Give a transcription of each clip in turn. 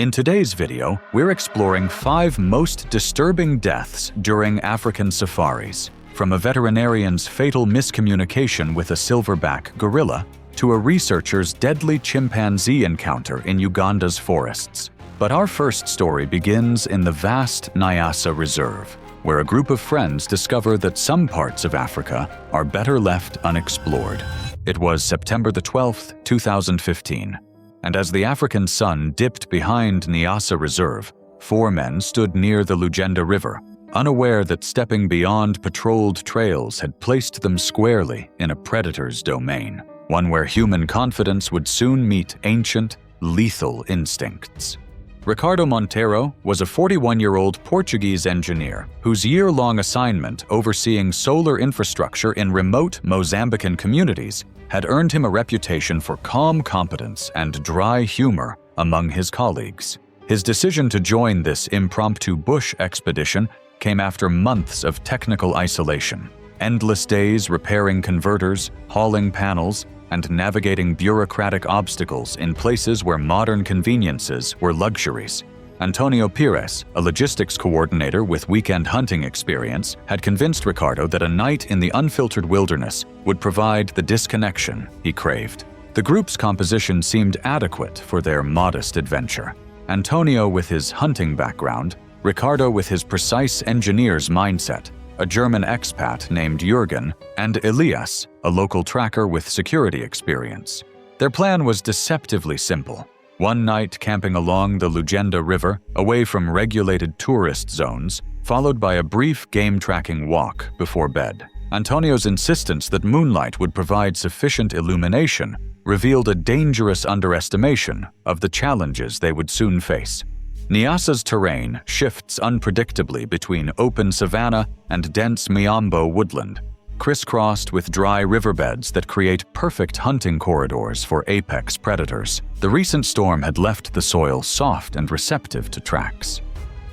In today's video, we're exploring 5 most disturbing deaths during African safaris, from a veterinarian's fatal miscommunication with a silverback gorilla to a researcher's deadly chimpanzee encounter in Uganda's forests. But our first story begins in the vast Nyasa Reserve, where a group of friends discover that some parts of Africa are better left unexplored. It was September the 12th, 2015. And as the African sun dipped behind Nyasa Reserve, 4 men stood near the Lugenda River, unaware that stepping beyond patrolled trails had placed them squarely in a predator's domain, one where human confidence would soon meet ancient, lethal instincts. Ricardo Montero was a 41-year-old Portuguese engineer whose year-long assignment overseeing solar infrastructure in remote Mozambican communities had earned him a reputation for calm competence and dry humor among his colleagues. His decision to join this impromptu bush expedition came after months of technical isolation, endless days repairing converters, hauling panels, and navigating bureaucratic obstacles in places where modern conveniences were luxuries. Antonio Pires, a logistics coordinator with weekend hunting experience, had convinced Ricardo that a night in the unfiltered wilderness would provide the disconnection he craved. The group's composition seemed adequate for their modest adventure. Antonio with his hunting background, Ricardo with his precise engineer's mindset, a German expat named Jürgen, and Elias, a local tracker with security experience. Their plan was deceptively simple. One night camping along the Lugenda River, away from regulated tourist zones, followed by a brief game-tracking walk before bed. Antonio's insistence that moonlight would provide sufficient illumination revealed a dangerous underestimation of the challenges they would soon face. Nyasa's terrain shifts unpredictably between open savanna and dense miombo woodland, crisscrossed with dry riverbeds that create perfect hunting corridors for apex predators. The recent storm had left the soil soft and receptive to tracks.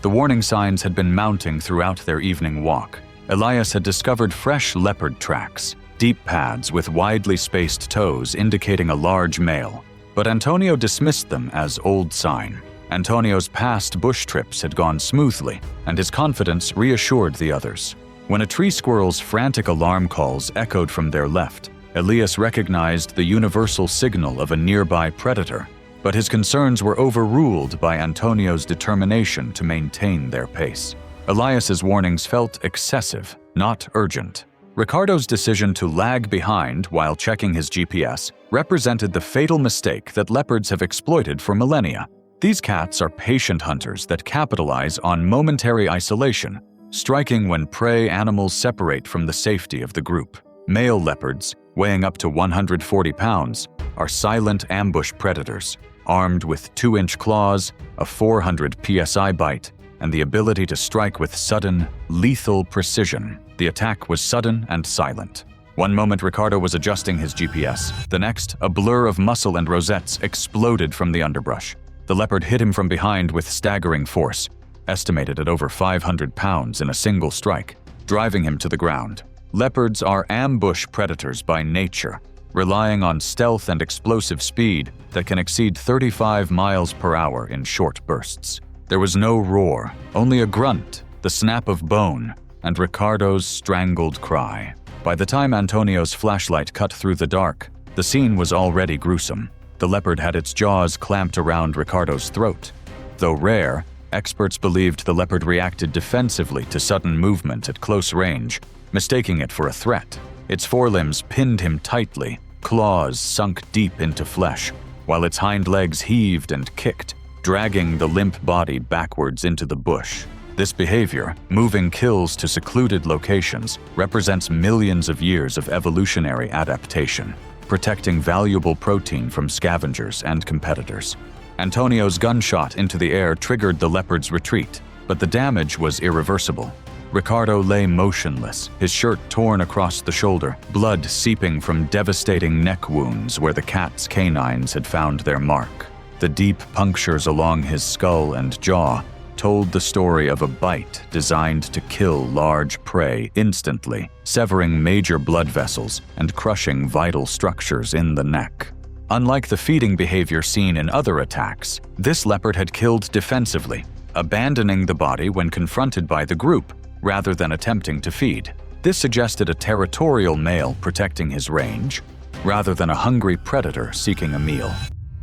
The warning signs had been mounting throughout their evening walk. Elias had discovered fresh leopard tracks, deep pads with widely spaced toes indicating a large male, but Antonio dismissed them as old sign. Antonio's past bush trips had gone smoothly, and his confidence reassured the others. When a tree squirrel's frantic alarm calls echoed from their left, Elias recognized the universal signal of a nearby predator, but his concerns were overruled by Antonio's determination to maintain their pace. Elias's warnings felt excessive, not urgent. Ricardo's decision to lag behind while checking his GPS represented the fatal mistake that leopards have exploited for millennia. These cats are patient hunters that capitalize on momentary isolation, striking when prey animals separate from the safety of the group. Male leopards, weighing up to 140 pounds, are silent ambush predators, armed with 2-inch claws, a 400 psi bite, and the ability to strike with sudden, lethal precision. The attack was sudden and silent. One moment Ricardo was adjusting his GPS. The next, a blur of muscle and rosettes exploded from the underbrush. The leopard hit him from behind with staggering force, estimated at over 500 pounds in a single strike, driving him to the ground. Leopards are ambush predators by nature, relying on stealth and explosive speed that can exceed 35 miles per hour in short bursts. There was no roar, only a grunt, the snap of bone, and Ricardo's strangled cry. By the time Antonio's flashlight cut through the dark, the scene was already gruesome. The leopard had its jaws clamped around Ricardo's throat. Though rare, experts believed the leopard reacted defensively to sudden movement at close range, mistaking it for a threat. Its forelimbs pinned him tightly, claws sunk deep into flesh, while its hind legs heaved and kicked, dragging the limp body backwards into the bush. This behavior, moving kills to secluded locations, represents millions of years of evolutionary adaptation, protecting valuable protein from scavengers and competitors. Antonio's gunshot into the air triggered the leopard's retreat, but the damage was irreversible. Ricardo lay motionless, his shirt torn across the shoulder, blood seeping from devastating neck wounds where the cat's canines had found their mark. The deep punctures along his skull and jaw told the story of a bite designed to kill large prey instantly, severing major blood vessels and crushing vital structures in the neck. Unlike the feeding behavior seen in other attacks, this leopard had killed defensively, abandoning the body when confronted by the group rather than attempting to feed. This suggested a territorial male protecting his range, rather than a hungry predator seeking a meal.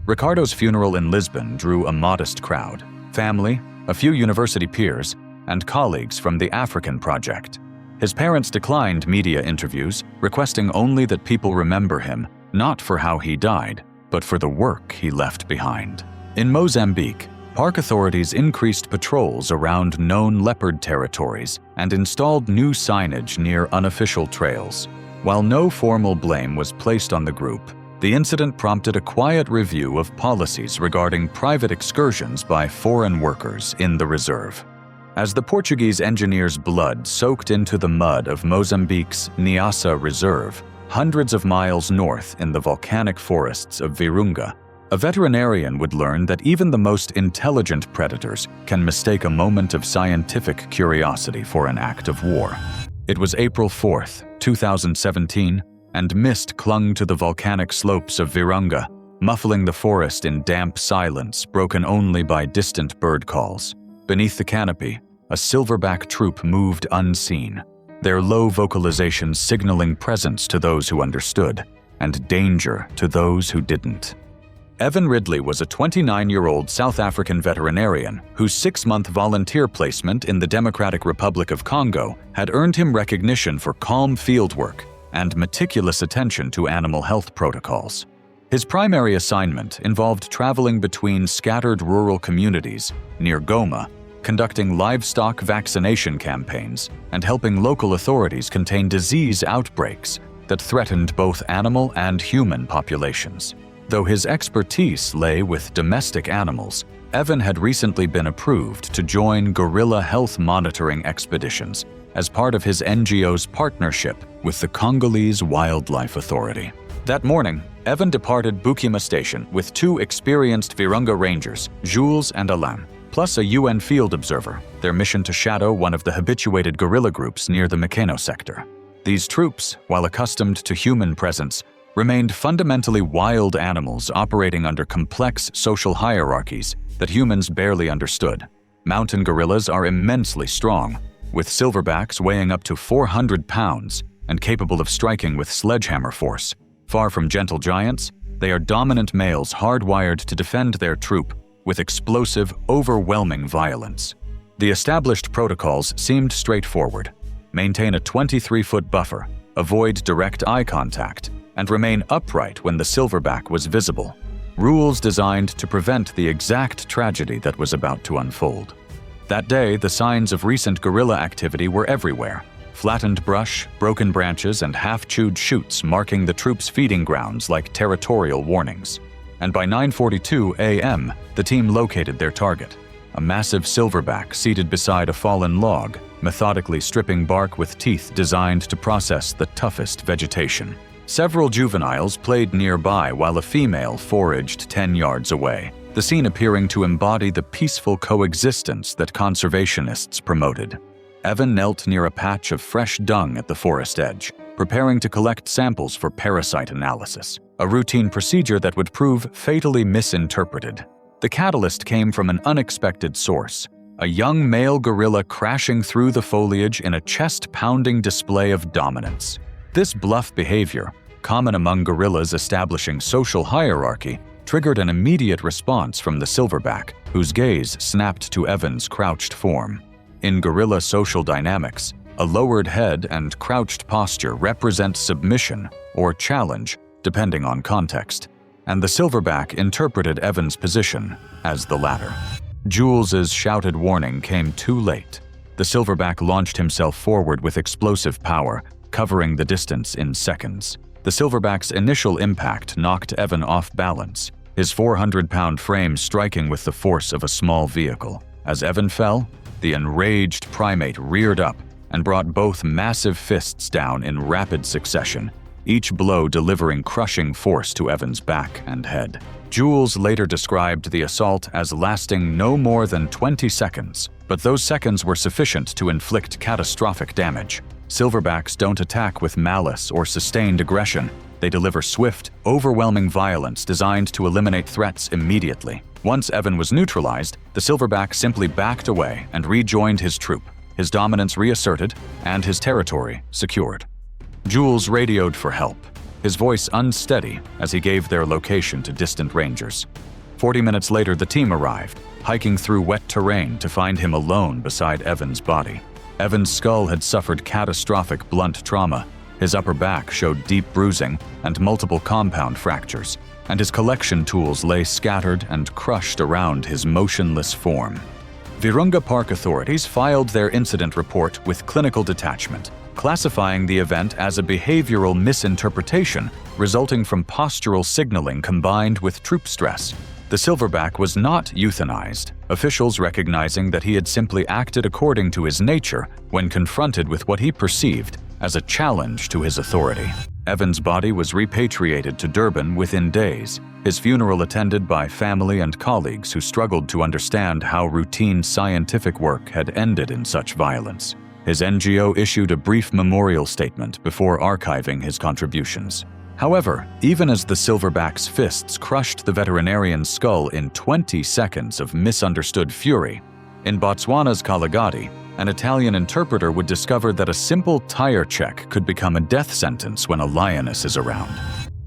Ricardo's funeral in Lisbon drew a modest crowd: family, a few university peers, and colleagues from the African Project. His parents declined media interviews, requesting only that people remember him, not for how he died, but for the work he left behind. In Mozambique, park authorities increased patrols around known leopard territories and installed new signage near unofficial trails. While no formal blame was placed on the group, the incident prompted a quiet review of policies regarding private excursions by foreign workers in the reserve. As the Portuguese engineer's blood soaked into the mud of Mozambique's Niassa Reserve, hundreds of miles north in the volcanic forests of Virunga, a veterinarian would learn that even the most intelligent predators can mistake a moment of scientific curiosity for an act of war. It was April 4th, 2017, and mist clung to the volcanic slopes of Virunga, muffling the forest in damp silence broken only by distant bird calls. Beneath the canopy, a silverback troop moved unseen, their low vocalizations signaling presence to those who understood, and danger to those who didn't. Evan Ridley was a 29-year-old South African veterinarian whose 6-month volunteer placement in the Democratic Republic of Congo had earned him recognition for calm fieldwork and meticulous attention to animal health protocols. His primary assignment involved traveling between scattered rural communities near Goma, conducting livestock vaccination campaigns, and helping local authorities contain disease outbreaks that threatened both animal and human populations. Though his expertise lay with domestic animals, Evan had recently been approved to join guerrilla health monitoring expeditions as part of his NGO's partnership with the Congolese Wildlife Authority. That morning, Evan departed Bukima Station with 2 experienced Virunga rangers, Jules and Alain, plus a UN field observer, their mission to shadow one of the habituated guerrilla groups near the Mikeno sector. These troops, while accustomed to human presence, remained fundamentally wild animals operating under complex social hierarchies that humans barely understood. Mountain gorillas are immensely strong, with silverbacks weighing up to 400 pounds and capable of striking with sledgehammer force. Far from gentle giants, they are dominant males hardwired to defend their troop with explosive, overwhelming violence. The established protocols seemed straightforward: maintain a 23-foot buffer, avoid direct eye contact, and remain upright when the silverback was visible. Rules designed to prevent the exact tragedy that was about to unfold. That day, the signs of recent guerrilla activity were everywhere: flattened brush, broken branches, and half-chewed shoots marking the troops' feeding grounds like territorial warnings. And by 9:42 a.m., the team located their target: a massive silverback seated beside a fallen log, methodically stripping bark with teeth designed to process the toughest vegetation. Several juveniles played nearby while a female foraged 10 yards away, the scene appearing to embody the peaceful coexistence that conservationists promoted. Evan knelt near a patch of fresh dung at the forest edge, preparing to collect samples for parasite analysis, a routine procedure that would prove fatally misinterpreted. The catalyst came from an unexpected source: a young male gorilla crashing through the foliage in a chest-pounding display of dominance. This bluff behavior, common among gorillas establishing social hierarchy, triggered an immediate response from the silverback, whose gaze snapped to Evan's crouched form. In gorilla social dynamics, a lowered head and crouched posture represent submission or challenge, depending on context, and the silverback interpreted Evan's position as the latter. Jules's shouted warning came too late. The silverback launched himself forward with explosive power, covering the distance in seconds. The silverback's initial impact knocked Evan off balance, his 400-pound frame striking with the force of a small vehicle. As Evan fell, the enraged primate reared up and brought both massive fists down in rapid succession, each blow delivering crushing force to Evan's back and head. Jules later described the assault as lasting no more than 20 seconds, but those seconds were sufficient to inflict catastrophic damage. Silverbacks don't attack with malice or sustained aggression. They deliver swift, overwhelming violence designed to eliminate threats immediately. Once Evan was neutralized, the silverback simply backed away and rejoined his troop, his dominance reasserted and his territory secured. Jules radioed for help, his voice unsteady as he gave their location to distant rangers. 40 minutes later, the team arrived, hiking through wet terrain to find him alone beside Evan's body. Evan's skull had suffered catastrophic blunt trauma. His upper back showed deep bruising and multiple compound fractures, and his collection tools lay scattered and crushed around his motionless form. Virunga Park authorities filed their incident report with clinical detachment, classifying the event as a behavioral misinterpretation resulting from postural signaling combined with troop stress. The silverback was not euthanized, officials recognizing that he had simply acted according to his nature when confronted with what he perceived as a challenge to his authority. Evan's body was repatriated to Durban within days, his funeral attended by family and colleagues who struggled to understand how routine scientific work had ended in such violence. His NGO issued a brief memorial statement before archiving his contributions. However, even as the silverback's fists crushed the veterinarian's skull in 20 seconds of misunderstood fury, in Botswana's Kalagadi, an Italian interpreter would discover that a simple tire check could become a death sentence when a lioness is around.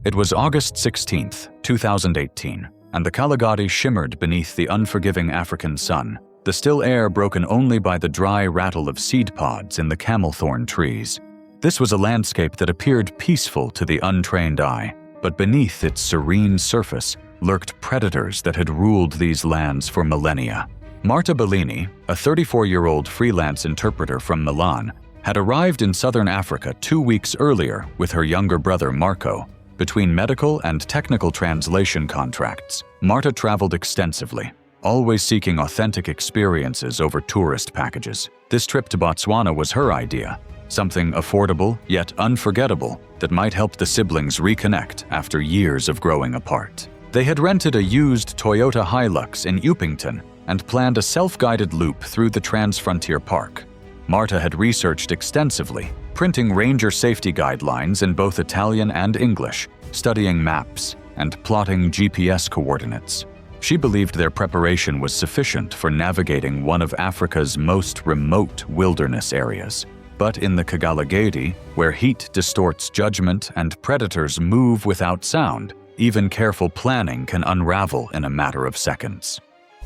It was August 16, 2018, and the Kalagadi shimmered beneath the unforgiving African sun, the still air broken only by the dry rattle of seed pods in the camelthorn trees. This was a landscape that appeared peaceful to the untrained eye, but beneath its serene surface lurked predators that had ruled these lands for millennia. Marta Bellini, a 34-year-old freelance interpreter from Milan, had arrived in southern Africa 2 weeks earlier with her younger brother Marco. Between medical and technical translation contracts, Marta traveled extensively, always seeking authentic experiences over tourist packages. This trip to Botswana was her idea, something affordable yet unforgettable that might help the siblings reconnect after years of growing apart. They had rented a used Toyota Hilux in Upington and planned a self-guided loop through the Transfrontier Park. Marta had researched extensively, printing ranger safety guidelines in both Italian and English, studying maps, and plotting GPS coordinates. She believed their preparation was sufficient for navigating one of Africa's most remote wilderness areas. But in the Kagalagadi, where heat distorts judgment and predators move without sound, even careful planning can unravel in a matter of seconds.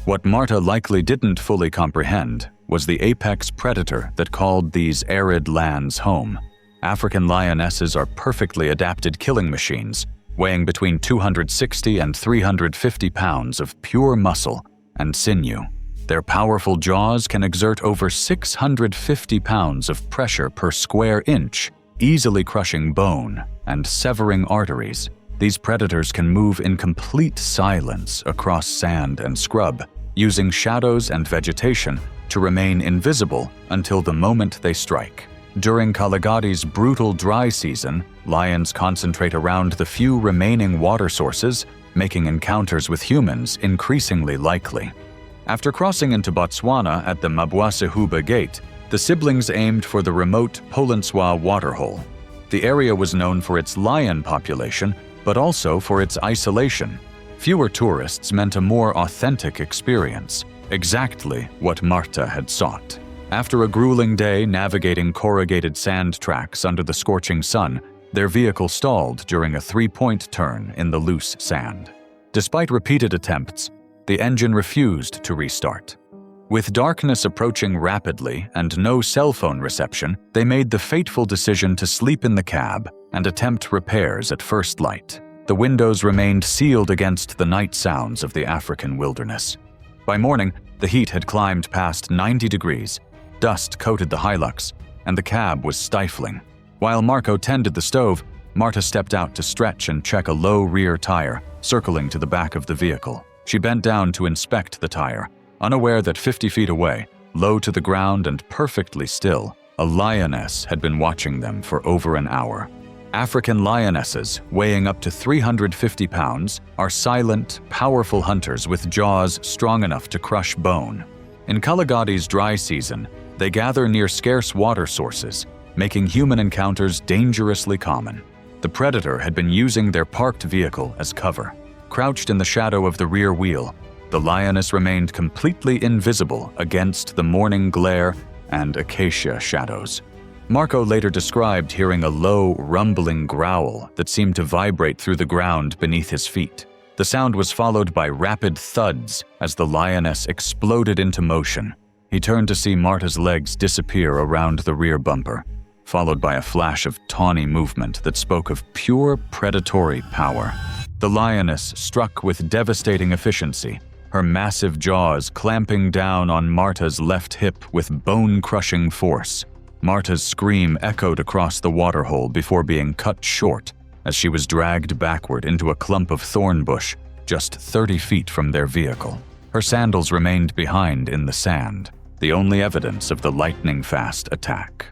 What Marta likely didn't fully comprehend was the apex predator that called these arid lands home. African lionesses are perfectly adapted killing machines, weighing between 260 and 350 pounds of pure muscle and sinew. Their powerful jaws can exert over 650 pounds of pressure per square inch, easily crushing bone and severing arteries. These predators can move in complete silence across sand and scrub, using shadows and vegetation to remain invisible until the moment they strike. During Kalagadi's brutal dry season, lions concentrate around the few remaining water sources, making encounters with humans increasingly likely. After crossing into Botswana at the Mabwasehuba Gate, the siblings aimed for the remote Polenswa waterhole. The area was known for its lion population, but also for its isolation. Fewer tourists meant a more authentic experience, exactly what Marta had sought. After a grueling day navigating corrugated sand tracks under the scorching sun, their vehicle stalled during a 3-point turn in the loose sand. Despite repeated attempts, the engine refused to restart. With darkness approaching rapidly and no cell phone reception, they made the fateful decision to sleep in the cab and attempt repairs at first light. The windows remained sealed against the night sounds of the African wilderness. By morning, the heat had climbed past 90 degrees. Dust coated the Hilux, and the cab was stifling. While Marco tended the stove, Marta stepped out to stretch and check a low rear tire, circling to the back of the vehicle. She bent down to inspect the tire, unaware that 50 feet away, low to the ground and perfectly still, a lioness had been watching them for over an hour. African lionesses, weighing up to 350 pounds, are silent, powerful hunters with jaws strong enough to crush bone. In Kalagadi's dry season, they gather near scarce water sources, making human encounters dangerously common. The predator had been using their parked vehicle as cover. Crouched in the shadow of the rear wheel, the lioness remained completely invisible against the morning glare and acacia shadows. Marco later described hearing a low, rumbling growl that seemed to vibrate through the ground beneath his feet. The sound was followed by rapid thuds as the lioness exploded into motion. He turned to see Marta's legs disappear around the rear bumper, followed by a flash of tawny movement that spoke of pure predatory power. The lioness struck with devastating efficiency, her massive jaws clamping down on Marta's left hip with bone-crushing force. Marta's scream echoed across the waterhole before being cut short as she was dragged backward into a clump of thorn bush just 30 feet from their vehicle. Her sandals remained behind in the sand, the only evidence of the lightning-fast attack.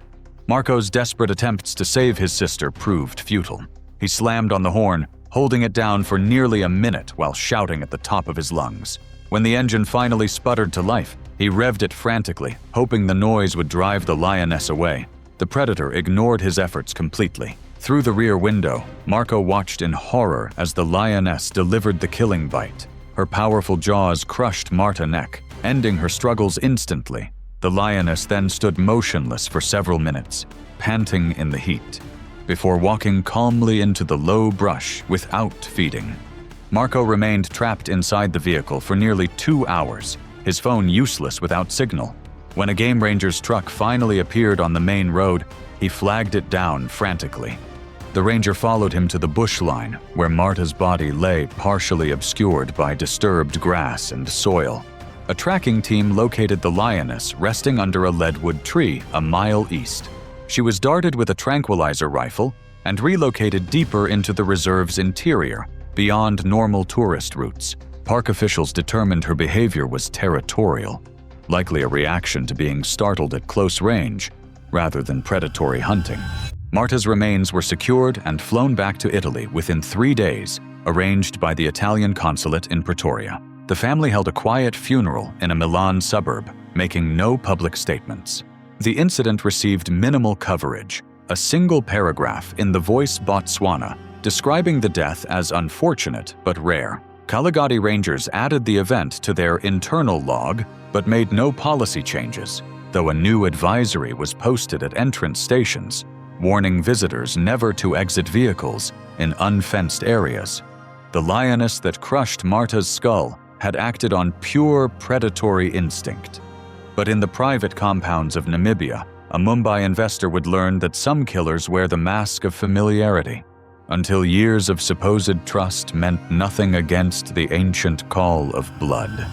Marco's desperate attempts to save his sister proved futile. He slammed on the horn, holding it down for nearly a minute while shouting at the top of his lungs. When the engine finally sputtered to life, he revved it frantically, hoping the noise would drive the lioness away. The predator ignored his efforts completely. Through the rear window, Marco watched in horror as the lioness delivered the killing bite. Her powerful jaws crushed Marta's neck, ending her struggles instantly. The lioness then stood motionless for several minutes, panting in the heat, before walking calmly into the low brush without feeding. Marco remained trapped inside the vehicle for nearly 2 hours, his phone useless without signal. When a game ranger's truck finally appeared on the main road, he flagged it down frantically. The ranger followed him to the bush line, where Marta's body lay partially obscured by disturbed grass and soil. A tracking team located the lioness resting under a leadwood tree a mile east. She was darted with a tranquilizer rifle and relocated deeper into the reserve's interior, beyond normal tourist routes. Park officials determined her behavior was territorial, likely a reaction to being startled at close range rather than predatory hunting. Marta's remains were secured and flown back to Italy within 3 days, arranged by the Italian consulate in Pretoria. The family held a quiet funeral in a Milan suburb, making no public statements. The incident received minimal coverage, a single paragraph in The Voice Botswana describing the death as unfortunate but rare. Kaligati Rangers added the event to their internal log but made no policy changes, though a new advisory was posted at entrance stations, warning visitors never to exit vehicles in unfenced areas. The lioness that crushed Marta's skull had acted on pure predatory instinct. But in the private compounds of Namibia, a Mumbai investor would learn that some killers wear the mask of familiarity, until years of supposed trust meant nothing against the ancient call of blood.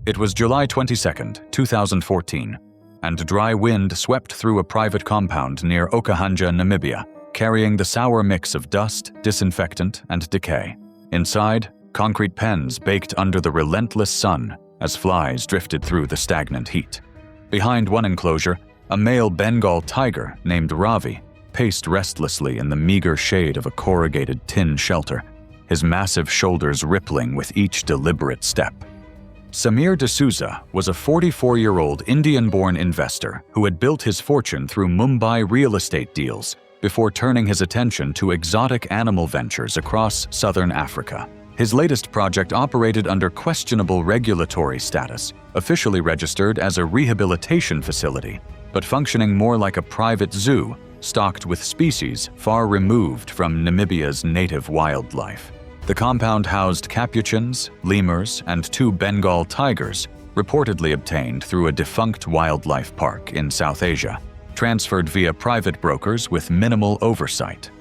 It was July 22, 2014, and dry wind swept through a private compound near Okahanja, Namibia, carrying the sour mix of dust, disinfectant, and decay. Inside, concrete pens baked under the relentless sun as flies drifted through the stagnant heat. Behind one enclosure, a male Bengal tiger named Ravi paced restlessly in the meager shade of a corrugated tin shelter, his massive shoulders rippling with each deliberate step. Samir Duza was a 44-year-old Indian-born investor who had built his fortune through Mumbai real estate deals before turning his attention to exotic animal ventures across southern Africa. His latest project operated under questionable regulatory status, officially registered as a rehabilitation facility, but functioning more like a private zoo stocked with species far removed from Namibia's native wildlife. The compound housed capuchins, lemurs, and 2 Bengal tigers, reportedly obtained through a defunct wildlife park in South Asia, transferred via private brokers with minimal oversight.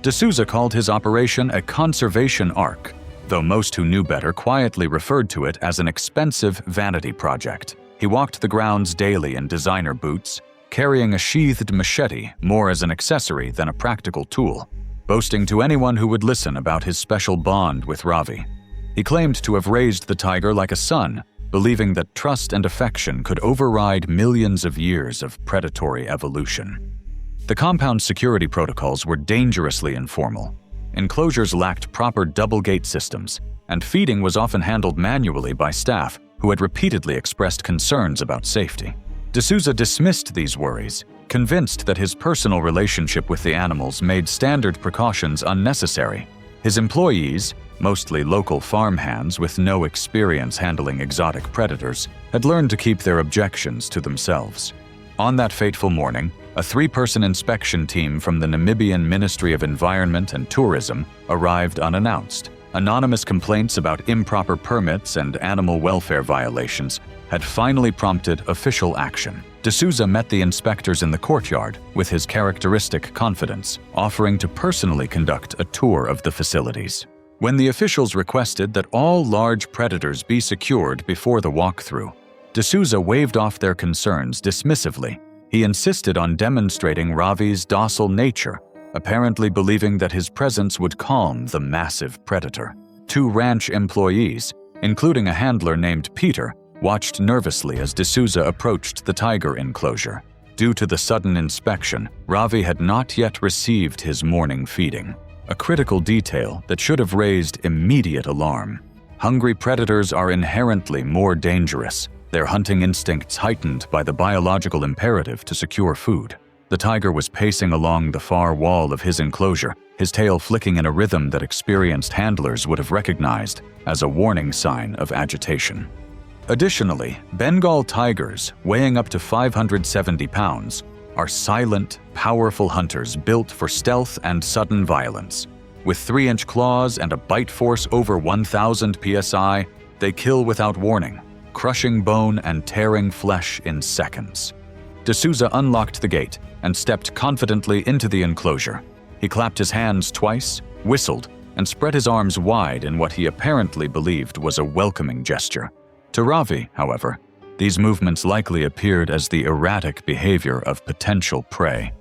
D'Souza called his operation a conservation ark, though most who knew better quietly referred to it as an expensive vanity project. He walked the grounds daily in designer boots, carrying a sheathed machete more as an accessory than a practical tool, boasting to anyone who would listen about his special bond with Ravi. He claimed to have raised the tiger like a son, believing that trust and affection could override millions of years of predatory evolution. The compound's security protocols were dangerously informal. Enclosures lacked proper double gate systems, and feeding was often handled manually by staff who had repeatedly expressed concerns about safety. D'Souza dismissed these worries, Convinced that his personal relationship with the animals made standard precautions unnecessary, his employees, mostly local farmhands with no experience handling exotic predators, had learned to keep their objections to themselves. On that fateful morning, a 3-person inspection team from the Namibian Ministry of Environment and Tourism arrived unannounced. Anonymous complaints about improper permits and animal welfare violations had finally prompted official action. D'Souza met the inspectors in the courtyard with his characteristic confidence, offering to personally conduct a tour of the facilities. When the officials requested that all large predators be secured before the walkthrough, D'Souza waved off their concerns dismissively. He insisted on demonstrating Ravi's docile nature, apparently believing that his presence would calm the massive predator. 2 ranch employees, including a handler named Peter, watched nervously as D'Souza approached the tiger enclosure. Due to the sudden inspection, Ravi had not yet received his morning feeding, a critical detail that should have raised immediate alarm. Hungry predators are inherently more dangerous, their hunting instincts heightened by the biological imperative to secure food. The tiger was pacing along the far wall of his enclosure, his tail flicking in a rhythm that experienced handlers would have recognized as a warning sign of agitation. Additionally, Bengal tigers, weighing up to 570 pounds, are silent, powerful hunters built for stealth and sudden violence. With 3-inch claws and a bite force over 1,000 psi, they kill without warning, crushing bone and tearing flesh in seconds. D'Souza unlocked the gate and stepped confidently into the enclosure. He clapped his hands twice, whistled, and spread his arms wide in what he apparently believed was a welcoming gesture. To Ravi, however, these movements likely appeared as the erratic behavior of potential prey.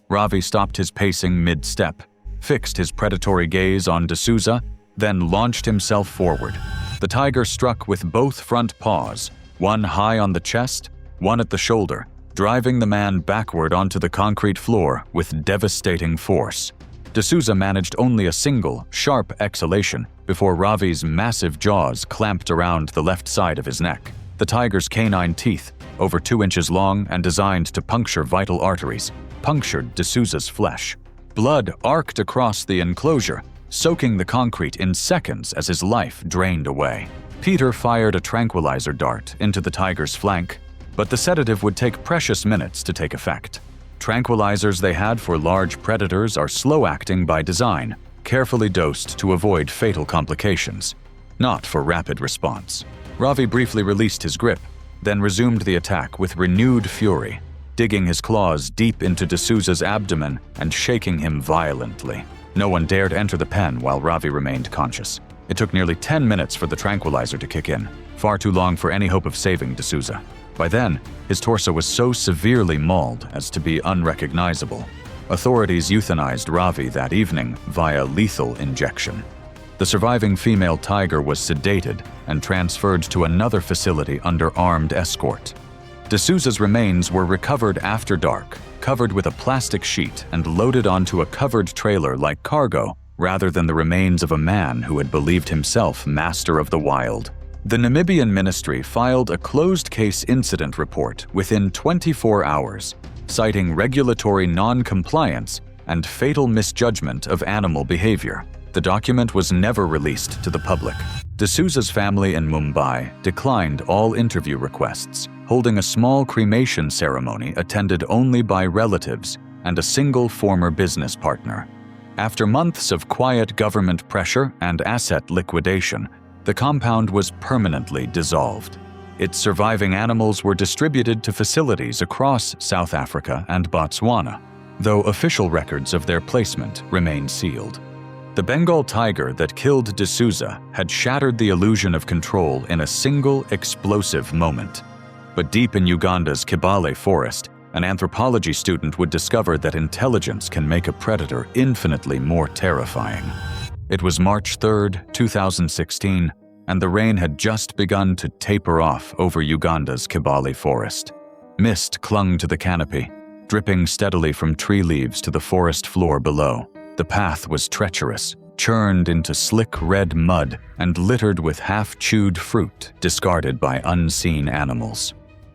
Ravi stopped his pacing mid-step, fixed his predatory gaze on D'Souza, then launched himself forward. The tiger struck with both front paws, one high on the chest, one at the shoulder, driving the man backward onto the concrete floor with devastating force. D'Souza managed only a single, sharp exhalation before Ravi's massive jaws clamped around the left side of his neck. The tiger's canine teeth, over 2 inches long and designed to puncture vital arteries, punctured D'Souza's flesh. Blood arced across the enclosure, soaking the concrete in seconds as his life drained away. Peter fired a tranquilizer dart into the tiger's flank, but the sedative would take precious minutes to take effect. Tranquilizers they had for large predators are slow-acting by design, carefully dosed to avoid fatal complications, not for rapid response. Ravi briefly released his grip, then resumed the attack with renewed fury, digging his claws deep into D'Souza's abdomen and shaking him violently. No one dared enter the pen while Ravi remained conscious. It took nearly 10 minutes for the tranquilizer to kick in, far too long for any hope of saving D'Souza. By then, his torso was so severely mauled as to be unrecognizable. Authorities euthanized Ravi that evening via lethal injection. The surviving female tiger was sedated and transferred to another facility under armed escort. D'Souza's remains were recovered after dark, covered with a plastic sheet and loaded onto a covered trailer like cargo, rather than the remains of a man who had believed himself master of the wild. The Namibian ministry filed a closed-case incident report within 24 hours, citing regulatory non-compliance and fatal misjudgment of animal behavior. The document was never released to the public. D'Souza's family in Mumbai declined all interview requests, holding a small cremation ceremony attended only by relatives and a single former business partner. After months of quiet government pressure and asset liquidation, the compound was permanently dissolved. Its surviving animals were distributed to facilities across South Africa and Botswana, though official records of their placement remain sealed. The Bengal tiger that killed D'Souza had shattered the illusion of control in a single explosive moment. But deep in Uganda's Kibale forest, an anthropology student would discover that intelligence can make a predator infinitely more terrifying. It was March 3, 2016, and the rain had just begun to taper off over Uganda's Kibale forest. Mist clung to the canopy, dripping steadily from tree leaves to the forest floor below. The path was treacherous, churned into slick red mud and littered with half-chewed fruit discarded by unseen animals.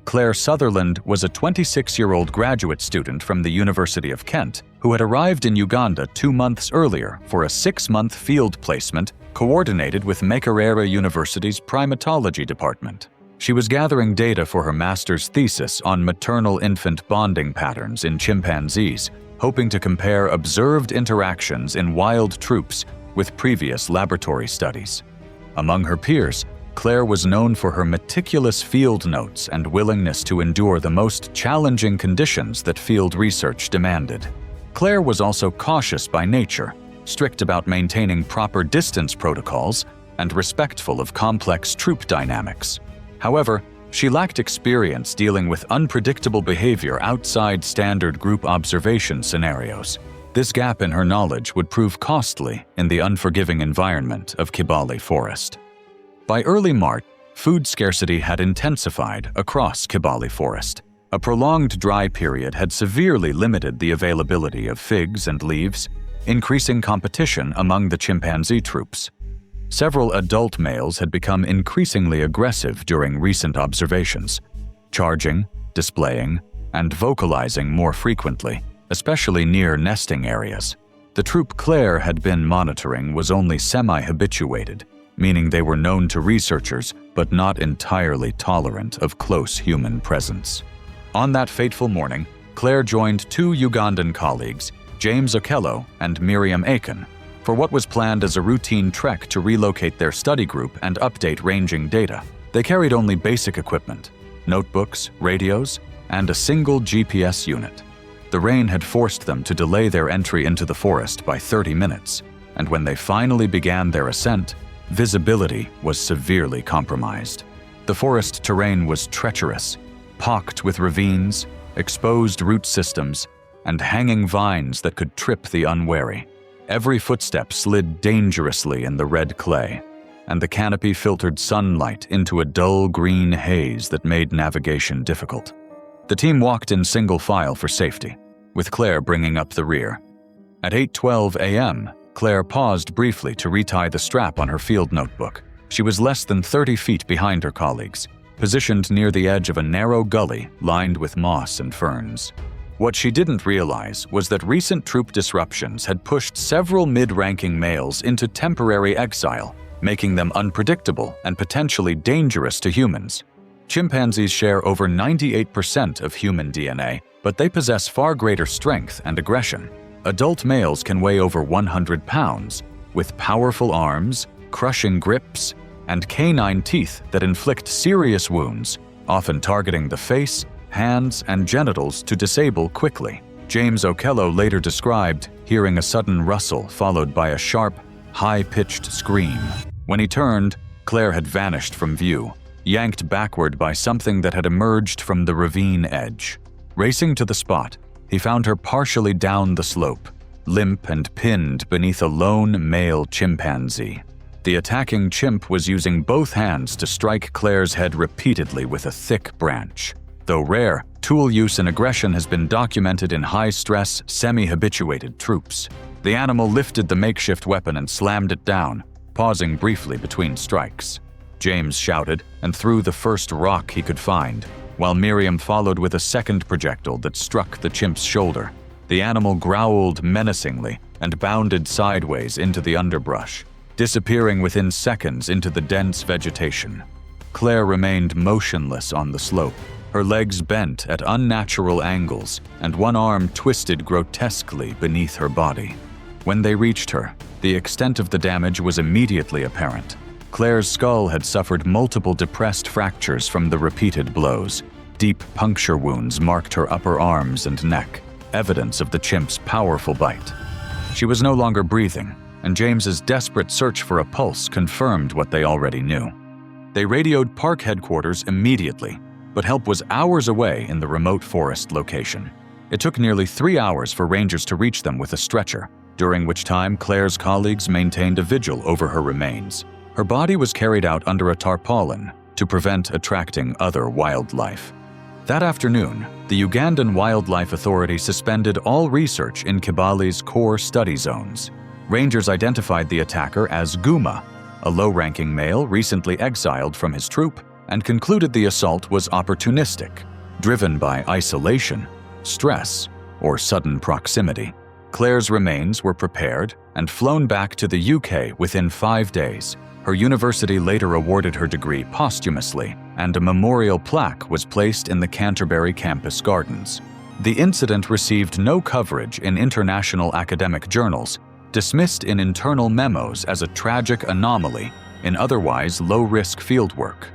Clare Sutherland was a 26-year-old graduate student from the University of Kent who had arrived in Uganda 2 months earlier for a 6-month field placement coordinated with Makerere University's primatology department. She was gathering data for her master's thesis on maternal-infant bonding patterns in chimpanzees, hoping to compare observed interactions in wild troops with previous laboratory studies. Among her peers, Clare was known for her meticulous field notes and willingness to endure the most challenging conditions that field research demanded. Clare was also cautious by nature, strict about maintaining proper distance protocols, and respectful of complex troop dynamics. However, she lacked experience dealing with unpredictable behavior outside standard group observation scenarios. This gap in her knowledge would prove costly in the unforgiving environment of Kibale Forest. By early March, food scarcity had intensified across Kibale Forest. A prolonged dry period had severely limited the availability of figs and leaves, increasing competition among the chimpanzee troops. Several adult males had become increasingly aggressive during recent observations, charging, displaying, and vocalizing more frequently, especially near nesting areas. The troop Clare had been monitoring was only semi-habituated, meaning they were known to researchers but not entirely tolerant of close human presence. On that fateful morning, Clare joined 2 Ugandan colleagues, James Okello and Miriam Aiken, for what was planned as a routine trek to relocate their study group and update ranging data. They carried only basic equipment, notebooks, radios, and a single GPS unit. The rain had forced them to delay their entry into the forest by 30 minutes, and when they finally began their ascent, visibility was severely compromised. The forest terrain was treacherous, pocked with ravines, exposed root systems, and hanging vines that could trip the unwary. Every footstep slid dangerously in the red clay, and the canopy filtered sunlight into a dull green haze that made navigation difficult. The team walked in single file for safety, with Clare bringing up the rear. At 8:12 a.m., Clare paused briefly to retie the strap on her field notebook. She was less than 30 feet behind her colleagues, positioned near the edge of a narrow gully lined with moss and ferns. What she didn't realize was that recent troop disruptions had pushed several mid-ranking males into temporary exile, making them unpredictable and potentially dangerous to humans. Chimpanzees share over 98% of human DNA, but they possess far greater strength and aggression. Adult males can weigh over 100 pounds, with powerful arms, crushing grips, and canine teeth that inflict serious wounds, often targeting the face, hands, and genitals to disable quickly. James Okello later described hearing a sudden rustle followed by a sharp, high-pitched scream. When he turned, Clare had vanished from view, yanked backward by something that had emerged from the ravine edge. Racing to the spot, he found her partially down the slope, limp and pinned beneath a lone male chimpanzee. The attacking chimp was using both hands to strike Clare's head repeatedly with a thick branch. Though rare, tool use and aggression has been documented in high-stress, semi-habituated troops. The animal lifted the makeshift weapon and slammed it down, pausing briefly between strikes. James shouted and threw the first rock he could find, while Miriam followed with a second projectile that struck the chimp's shoulder. The animal growled menacingly and bounded sideways into the underbrush, disappearing within seconds into the dense vegetation. Clare remained motionless on the slope, her legs bent at unnatural angles and one arm twisted grotesquely beneath her body. When they reached her, the extent of the damage was immediately apparent. Clare's skull had suffered multiple depressed fractures from the repeated blows. Deep puncture wounds marked her upper arms and neck, evidence of the chimp's powerful bite. She was no longer breathing, and James's desperate search for a pulse confirmed what they already knew. They radioed park headquarters immediately, but help was hours away in the remote forest location. It took nearly 3 hours for rangers to reach them with a stretcher, during which time Clare's colleagues maintained a vigil over her remains. Her body was carried out under a tarpaulin to prevent attracting other wildlife. That afternoon, the Ugandan Wildlife Authority suspended all research in Kibale's core study zones. Rangers identified the attacker as Guma, a low-ranking male recently exiled from his troop and concluded the assault was opportunistic, driven by isolation, stress, or sudden proximity. Clare's remains were prepared and flown back to the UK within 5 days. Her university later awarded her degree posthumously, and a memorial plaque was placed in the Canterbury campus gardens. The incident received no coverage in international academic journals, dismissed in internal memos as a tragic anomaly in otherwise low-risk fieldwork.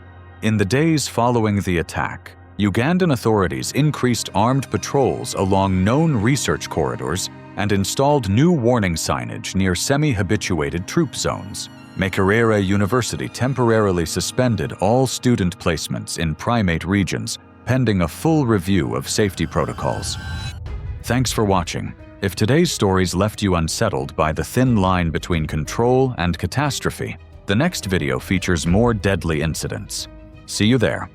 In the days following the attack, Ugandan authorities increased armed patrols along known research corridors and installed new warning signage near semi-habituated troop zones. Makerere University temporarily suspended all student placements in primate regions, pending a full review of safety protocols. Thanks for watching. If today's stories left you unsettled by the thin line between control and catastrophe, the next video features more deadly incidents. See you there.